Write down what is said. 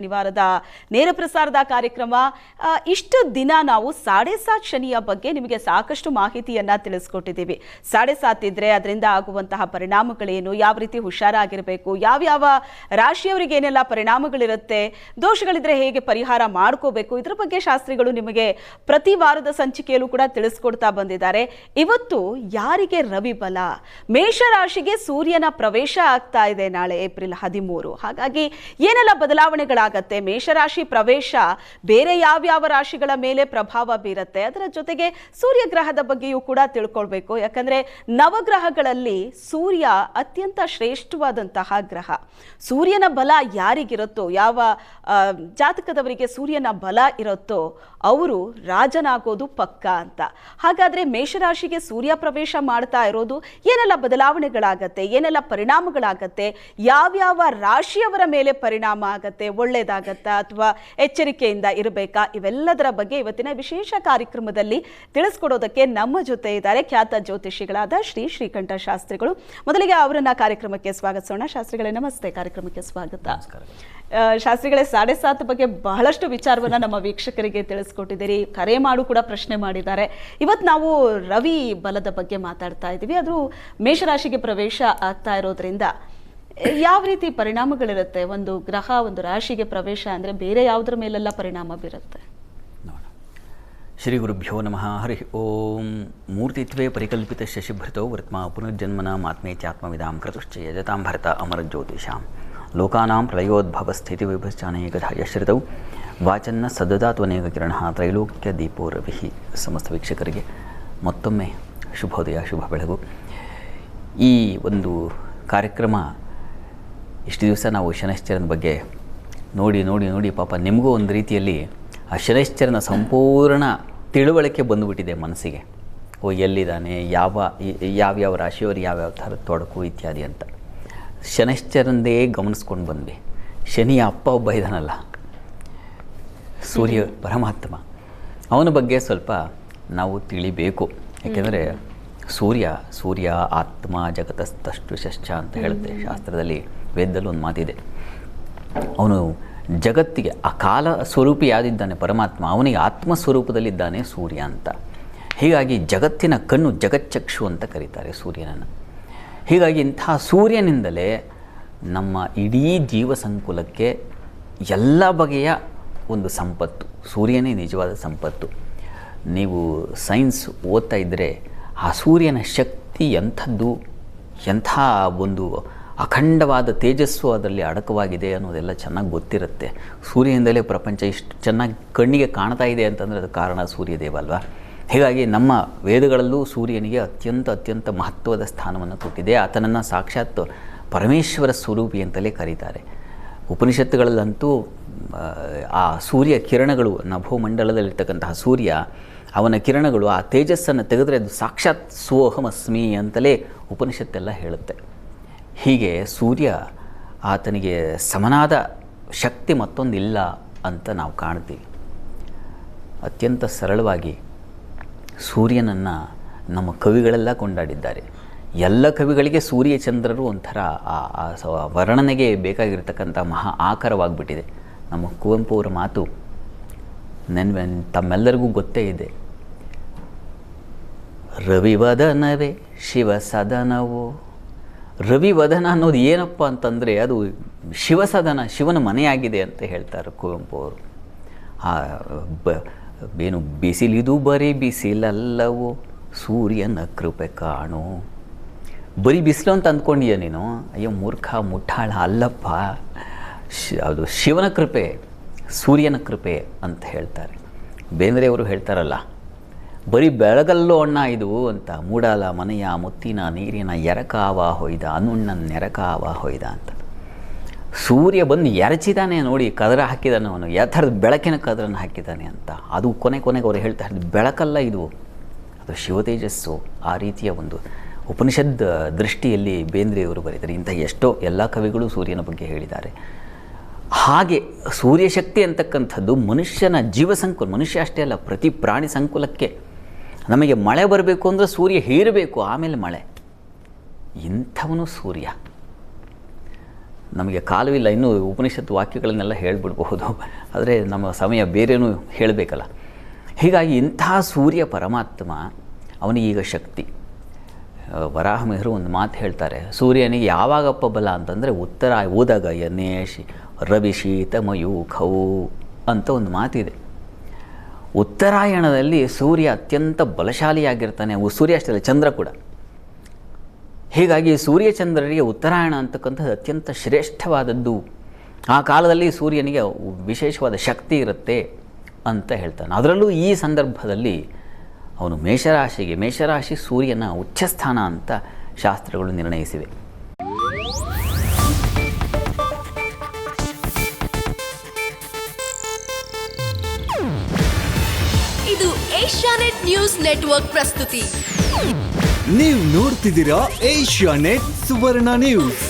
ಶನಿವಾರದ ನೇರ ಪ್ರಸಾರದ ಕಾರ್ಯಕ್ರಮ. ಇಷ್ಟು ದಿನ ನಾವು 7.5 ಶನಿಯ ಬಗ್ಗೆ ನಿಮಗೆ ಸಾಕಷ್ಟು ಮಾಹಿತಿಯನ್ನ ತಿಳಿಸ್ಕೊಟ್ಟಿದ್ದೀವಿ. 7.5 ಇದ್ರೆ ಅದರಿಂದ ಆಗುವಂತಹ ಪರಿಣಾಮಗಳೇನು, ಯಾವ ರೀತಿ ಹುಷಾರಾಗಿರಬೇಕು, ಯಾವ ರಾಶಿಯವರಿಗೆ ಏನೆಲ್ಲ ಪರಿಣಾಮಗಳಿರುತ್ತೆ, ದೋಷಗಳಿದ್ರೆ ಹೇಗೆ ಪರಿಹಾರ ಮಾಡ್ಕೋಬೇಕು, ಇದರ ಬಗ್ಗೆ ಶಾಸ್ತ್ರಿಗಳು ನಿಮಗೆ ಪ್ರತಿ ವಾರದ ಸಂಚಿಕೆಯಲ್ಲೂ ಕೂಡ ತಿಳಿಸ್ಕೊಡ್ತಾ ಬಂದಿದ್ದಾರೆ. ಇವತ್ತು ಯಾರಿಗೆ ರವಿ ಬಲ, ಮೇಷರಾಶಿಗೆ ಸೂರ್ಯನ ಪ್ರವೇಶ ಆಗ್ತಾ ಇದೆ ನಾಳೆ ಏಪ್ರಿಲ್ 13. ಹಾಗಾಗಿ ಏನೆಲ್ಲ ಬದಲಾವಣೆಗಳಾಗತ್ತೆ, ಮೇಷರಾಶಿ ಪ್ರವೇಶ ಬೇರೆ ಯಾವ ರಾಶಿಗಳ ಮೇಲೆ ಪ್ರಭಾವ ಬೀರುತ್ತೆ, ಅದರ ಜೊತೆಗೆ ಸೂರ್ಯ ಗ್ರಹದ ಬಗ್ಗೆಯೂ ಕೂಡ ತಿಳ್ಕೊಳ್ಬೇಕು. ಯಾಕಂದ್ರೆ ನವಗ್ರಹಗಳಲ್ಲಿ ಸೂರ್ಯ ಅತ್ಯಂತ ಶ್ರೇಷ್ಠವಾದಂತಹ ಗ್ರಹ. ಸೂರ್ಯನ ಬಲ ಯಾರಿಗಿರುತ್ತೋ, ಯಾವ ಜಾತಕದವರಿಗೆ ಸೂರ್ಯನ ಬಲ ಇರುತ್ತೋ ಅವರು ರಾಜನಾಗೋದು ಪಕ್ಕ ಅಂತ. ಹಾಗಾದ್ರೆ ಮೇಷರಾಶಿಗೆ ಸೂರ್ಯ ಪ್ರವೇಶ ಮಾಡ್ತಾ ಇರೋದು ಏನೆಲ್ಲ ಬದಲಾವಣೆಗಳಾಗತ್ತೆ, ಏನೆಲ್ಲ ಪರಿಣಾಮಗಳಾಗತ್ತೆ, ಯಾವ್ಯಾವ ರಾಶಿಯವರ ಮೇಲೆ ಪರಿಣಾಮ ಆಗತ್ತೆ, ಒಳ್ಳೇದಾಗತ್ತಾ ಅಥವಾ ಎಚ್ಚರಿಕೆಯಿಂದ ಇರಬೇಕಾ, ಇವೆಲ್ಲದರ ಬಗ್ಗೆ ಇವತ್ತಿನ ವಿಶೇಷ ಕಾರ್ಯಕ್ರಮದಲ್ಲಿ ತಿಳಿಸ್ಕೊಡೋದಕ್ಕೆ ನಮ್ಮ ಜೊತೆ ಇದ್ದಾರೆ ಖ್ಯಾತ ಜ್ಯೋತಿಷಿಗಳಾದ ಶ್ರೀಕಂಠ ಶಾಸ್ತ್ರಿಗಳು. ಮೊದಲಿಗೆ ಅವರನ್ನ ಕಾರ್ಯಕ್ರಮಕ್ಕೆ ಸ್ವಾಗತಿಸೋಣ. ಶಾಸ್ತ್ರಿಗಳೇ ನಮಸ್ತೆ, ಕಾರ್ಯಕ್ರಮಕ್ಕೆ ಸ್ವಾಗತ. ಶಾಸ್ತ್ರಿಗಳೇ, 7.5 ಬಗ್ಗೆ ಬಹಳಷ್ಟು ವಿಚಾರವನ್ನ ನಮ್ಮ ವೀಕ್ಷಕರಿಗೆ ತಿಳಿಸ್ಕೊಟ್ಟಿದ್ದೀರಿ, ಕರೆ ಮಾಡು ಕೂಡ ಪ್ರಶ್ನೆ ಮಾಡಿದ್ದಾರೆ. ಇವತ್ತು ನಾವು ರವಿ ಬಲದ ಬಗ್ಗೆ ಮಾತಾಡ್ತಾ ಇದ್ದೀವಿ. ಅದು ಮೇಷರಾಶಿಗೆ ಪ್ರವೇಶ ಆಗ್ತಾ ಇರೋದ್ರಿಂದ ಯಾವ ರೀತಿ ಪರಿಣಾಮಗಳಿರುತ್ತೆ? ಒಂದು ಗ್ರಹ ಒಂದು ರಾಶಿಗೆ ಪ್ರವೇಶ ಅಂದರೆ ಬೇರೆ ಯಾವುದರ ಮೇಲೆಲ್ಲ ಪರಿಣಾಮ ಬೀರುತ್ತೆ? ಶ್ರೀ ಗುರುಭ್ಯೋ ನಮಃ. ಹರಿ ಓಂ. ಮೂರ್ತಿತ್ವೇ ಪರಿಕಲ್ಪಿತ ಶಶಿಭೃತೋ ವೃತ್ಮ ಪುನರ್ಜನ್ಮನ ಮಾತ್ಮೇತ್ಯಾತ್ಮವಿದಾಂ ಕೃತುಶ್ಚ ಯಜತಾಂ ಭರತ ಅಮರ ಜ್ಯೋತಿಷಾಂ ಲೋಕಾನಾಂ ಪ್ರಳಯೋದ್ಭವ ಸ್ಥಿತಿ ವಿಭಶ್ಚಾನೇಕಧ ಯಶ್ರಿತೌ ವಾಚನ್ನ ಸದದಾತ್ವನೇಕ ಕಿರಣ ತ್ರೈಲೋಕ್ಯ ದೀಪೋ ರವಿ. ಸಮಸ್ತ ವೀಕ್ಷಕರಿಗೆ ಮತ್ತೊಮ್ಮೆ ಶುಭೋದಯ, ಶುಭ ಬೆಳಗು. ಈ ಒಂದು ಕಾರ್ಯಕ್ರಮ ಇಷ್ಟು ದಿವಸ ನಾವು ಶನೈಶ್ಚರನ ಬಗ್ಗೆ ನೋಡಿ ಪಾಪ ನಿಮಗೂ ಒಂದು ರೀತಿಯಲ್ಲಿ ಆ ಶನೈಶ್ಚರನ ಸಂಪೂರ್ಣ ತಿಳುವಳಿಕೆ ಬಂದುಬಿಟ್ಟಿದೆ ಮನಸ್ಸಿಗೆ. ಎಲ್ಲಿದ್ದಾನೆ, ಯಾವ್ಯಾವ ರಾಶಿಯವರು ಯಾವ್ಯಾವ ಥರ ತೊಡಕು ಇತ್ಯಾದಿ ಅಂತ ಶನೈಶ್ಚರಂದೇ ಗಮನಿಸ್ಕೊಂಡು ಬಂದ್ವಿ. ಶನಿಯ ಅಪ್ಪ ಒಬ್ಬ ಇದ್ದಾನಲ್ಲ, ಸೂರ್ಯ ಪರಮಾತ್ಮ, ಅವನ ಬಗ್ಗೆ ಸ್ವಲ್ಪ ನಾವು ತಿಳಿಬೇಕು. ಯಾಕೆಂದರೆ ಸೂರ್ಯ ಆತ್ಮ ಜಗತಸ್ತಷ್ಟುಶ್ಚ ಅಂತ ಹೇಳುತ್ತೆ ಶಾಸ್ತ್ರದಲ್ಲಿ, ವೇದದಲ್ಲಿ ಒಂದು ಮಾತಿದೆ. ಅವನು ಜಗತ್ತಿಗೆ ಆ ಕಾಲ ಸ್ವರೂಪಿಯಾದಿದ್ದಾನೆ ಪರಮಾತ್ಮ, ಅವನಿಗೆ ಆತ್ಮ ಸ್ವರೂಪದಲ್ಲಿದ್ದಾನೆ ಸೂರ್ಯ ಅಂತ. ಹೀಗಾಗಿ ಜಗತ್ತಿನ ಕಣ್ಣು, ಜಗಚ್ಚಕ್ಷು ಅಂತ ಕರೀತಾರೆ ಸೂರ್ಯನನ್ನು. ಹೀಗಾಗಿ ಇಂತಹ ಸೂರ್ಯನಿಂದಲೇ ನಮ್ಮ ಇಡೀ ಜೀವ ಸಂಕುಲಕ್ಕೆ ಎಲ್ಲ ಬಗೆಯ ಒಂದು ಸಂಪತ್ತು, ಸೂರ್ಯನೇ ನಿಜವಾದ ಸಂಪತ್ತು. ನೀವು ಸೈನ್ಸ್ ಓದ್ತಾ ಇದ್ದರೆ ಆ ಸೂರ್ಯನ ಶಕ್ತಿ ಎಂಥದ್ದು, ಎಂಥ ಒಂದು ಅಖಂಡವಾದ ತೇಜಸ್ಸು ಅದರಲ್ಲಿ ಅಡಕವಾಗಿದೆ ಅನ್ನೋದೆಲ್ಲ ಚೆನ್ನಾಗಿ ಗೊತ್ತಿರುತ್ತೆ. ಸೂರ್ಯನಿಂದಲೇ ಪ್ರಪಂಚ ಇಷ್ಟು ಚೆನ್ನಾಗಿ ಕಣ್ಣಿಗೆ ಕಾಣ್ತಾ ಇದೆ ಅಂತಂದರೆ ಅದು ಕಾರಣ ಸೂರ್ಯದೇವ ಅಲ್ವಾ. ಹೀಗಾಗಿ ನಮ್ಮ ವೇದಗಳಲ್ಲೂ ಸೂರ್ಯನಿಗೆ ಅತ್ಯಂತ ಮಹತ್ವದ ಸ್ಥಾನವನ್ನು ಕೊಟ್ಟಿದೆ. ಆತನನ್ನು ಸಾಕ್ಷಾತ್ ಪರಮೇಶ್ವರ ಸ್ವರೂಪಿ ಅಂತಲೇ ಕರೀತಾರೆ. ಉಪನಿಷತ್ತುಗಳಲ್ಲಂತೂ ಆ ಸೂರ್ಯ ಕಿರಣಗಳು, ನಭೋಮಂಡಲದಲ್ಲಿರ್ತಕ್ಕಂತಹ ಸೂರ್ಯ, ಅವನ ಕಿರಣಗಳು, ಆ ತೇಜಸ್ಸನ್ನು ತೆಗೆದರೆ ಅದು ಸಾಕ್ಷಾತ್ ಸೋಹಮಸ್ಮಿ ಅಂತಲೇ ಉಪನಿಷತ್ತೆಲ್ಲ ಹೇಳುತ್ತೆ. ಹೀಗೆ ಸೂರ್ಯ, ಆತನಿಗೆ ಸಮನಾದ ಶಕ್ತಿ ಮತ್ತೊಂದಿಲ್ಲ ಅಂತ ನಾವು ಕಾಣ್ತೀವಿ. ಅತ್ಯಂತ ಸರಳವಾಗಿ ಸೂರ್ಯನನ್ನು ನಮ್ಮ ಕವಿಗಳೆಲ್ಲ ಕೊಂಡಾಡಿದ್ದಾರೆ. ಎಲ್ಲ ಕವಿಗಳಿಗೆ ಸೂರ್ಯಚಂದ್ರರು ಒಂಥರ ವರ್ಣನೆಗೆ ಬೇಕಾಗಿರ್ತಕ್ಕಂಥ ಮಹಾ ಆಕಾರವಾಗಿಬಿಟ್ಟಿದೆ. ನಮ್ಮ ಕುವೆಂಪು ಅವರ ಮಾತು ತಮ್ಮೆಲ್ಲರಿಗೂ ಗೊತ್ತೇ ಇದೆ. ರವಿವದನವೇ ಶಿವಸದನವೋ. ರವಿವದನ ಅನ್ನೋದು ಏನಪ್ಪ ಅಂತಂದರೆ ಅದು ಶಿವಸದನ, ಶಿವನ ಮನೆಯಾಗಿದೆ ಅಂತ ಹೇಳ್ತಾರೆ ಕುವೆಂಪು ಅವರು. ಏನು ಬಿಸಿಲಿದು ಬರೀ ಬಿಸಿಲಲ್ಲವೋ ಸೂರ್ಯನ ಕೃಪೆ ಕಾಣು. ಬರೀ ಬಿಸಿಲು ಅಂತ ಅಂದ್ಕೊಂಡಿಯ ನೀನು? ಅಯ್ಯೋ ಮೂರ್ಖ ಮುಟ್ಟಾಳ, ಅಲ್ಲಪ್ಪ, ಅದು ಶಿವನ ಕೃಪೆ, ಸೂರ್ಯನ ಕೃಪೆ ಅಂತ ಹೇಳ್ತಾರೆ. ಬೇಂದ್ರೆಯವರು ಹೇಳ್ತಾರಲ್ಲ, ಬರೀ ಬೆಳಗಲ್ಲೋ ಅಣ್ಣ ಇದು ಅಂತ, ಮೂಡಲ ಮನೆಯ ಮುತ್ತಿನ ನೀರಿನ ಎರಕಾವ ಹೊಯ್ದ ಅನುಣ್ಣನ ನೆರಕಾವ ಹೊಯ್ದ ಅಂತ. ಸೂರ್ಯ ಬಂದು ಎರಚಿದಾನೆ ನೋಡಿ, ಕದರ ಹಾಕಿದಾನೆ ಅವನು, ಯಾವ ಥರದ ಬೆಳಕಿನ ಕದರನ್ನು ಹಾಕಿದ್ದಾನೆ ಅಂತ. ಅದು ಕೊನೆಗೆ ಅವರು ಹೇಳ್ತಾರೆ, ಬೆಳಕಲ್ಲ ಇದು, ಅದು ಶಿವತೇಜಸ್ಸು. ಆ ರೀತಿಯ ಒಂದು ಉಪನಿಷದ್ ದೃಷ್ಟಿಯಲ್ಲಿ ಬೇಂದ್ರೆಯವರು ಬರೀತಾರೆ. ಇಂಥ ಎಷ್ಟೋ ಎಲ್ಲ ಕವಿಗಳು ಸೂರ್ಯನ ಬಗ್ಗೆ ಹೇಳಿದ್ದಾರೆ. ಹಾಗೆ ಸೂರ್ಯಶಕ್ತಿ ಅಂತಕ್ಕಂಥದ್ದು ಮನುಷ್ಯನ ಜೀವ ಸಂಕುಲ, ಮನುಷ್ಯ ಅಷ್ಟೇ ಅಲ್ಲ, ಪ್ರತಿ ಪ್ರಾಣಿ ಸಂಕುಲಕ್ಕೆ. ನಮಗೆ ಮಳೆ ಬರಬೇಕು ಅಂದರೆ ಸೂರ್ಯ ಹೀರಬೇಕು, ಆಮೇಲೆ ಮಳೆ. ಇಂಥವನು ಸೂರ್ಯ. ನಮಗೆ ಕಾಲವಿಲ್ಲ, ಇನ್ನೂ ಉಪನಿಷತ್ತು ವಾಕ್ಯಗಳನ್ನೆಲ್ಲ ಹೇಳಿಬಿಡ್ಬಹುದು, ಆದರೆ ನಮ್ಮ ಸಮಯ ಬೇರೆಯೂ ಹೇಳಬೇಕಲ್ಲ. ಹೀಗಾಗಿ ಇಂತಹ ಸೂರ್ಯ ಪರಮಾತ್ಮ ಅವನಿಗೀಗ ಶಕ್ತಿ. ವರಾಹಮಿಹಿರು ಒಂದು ಮಾತು ಹೇಳ್ತಾರೆ, ಸೂರ್ಯನಿಗೆ ಯಾವಾಗಪ್ಪ ಬಲ ಅಂತಂದರೆ ಉತ್ತರ ಉದಗಯನೇಶಿ ರವಿಶೀತಮಯೂಖವು ಅಂತ ಒಂದು ಮಾತಿದೆ. ಉತ್ತರಾಯಣದಲ್ಲಿ ಸೂರ್ಯ ಅತ್ಯಂತ ಬಲಶಾಲಿಯಾಗಿರ್ತಾನೆ. ಸೂರ್ಯ ಅಷ್ಟೇ ಅಲ್ಲ, ಚಂದ್ರ ಕೂಡ. ಹೀಗಾಗಿ ಸೂರ್ಯಚಂದ್ರರಿಗೆ ಉತ್ತರಾಯಣ ಅಂತಕ್ಕಂಥದ್ದು ಅತ್ಯಂತ ಶ್ರೇಷ್ಠವಾದದ್ದು. ಆ ಕಾಲದಲ್ಲಿ ಸೂರ್ಯನಿಗೆ ವಿಶೇಷವಾದ ಶಕ್ತಿ ಇರುತ್ತೆ ಅಂತ ಹೇಳ್ತಾನೆ. ಅದರಲ್ಲೂ ಈ ಸಂದರ್ಭದಲ್ಲಿ ಅವನು ಮೇಷರಾಶಿ ಸೂರ್ಯನ ಉಚ್ಚಸ್ಥಾನ ಅಂತ ಶಾಸ್ತ್ರಗಳು ನಿರ್ಣಯಿಸಿವೆ. ಇದು ಏಷ್ಯಾನೆಟ್ ನ್ಯೂಸ್ ನೆಟ್ವರ್ಕ್ ಪ್ರಸ್ತುತಿ. ನೀವು ನೋಡ್ತಿದ್ದೀರಾ ಏಷ್ಯಾನೆಟ್ ಸುವರ್ಣ ನ್ಯೂಸ್.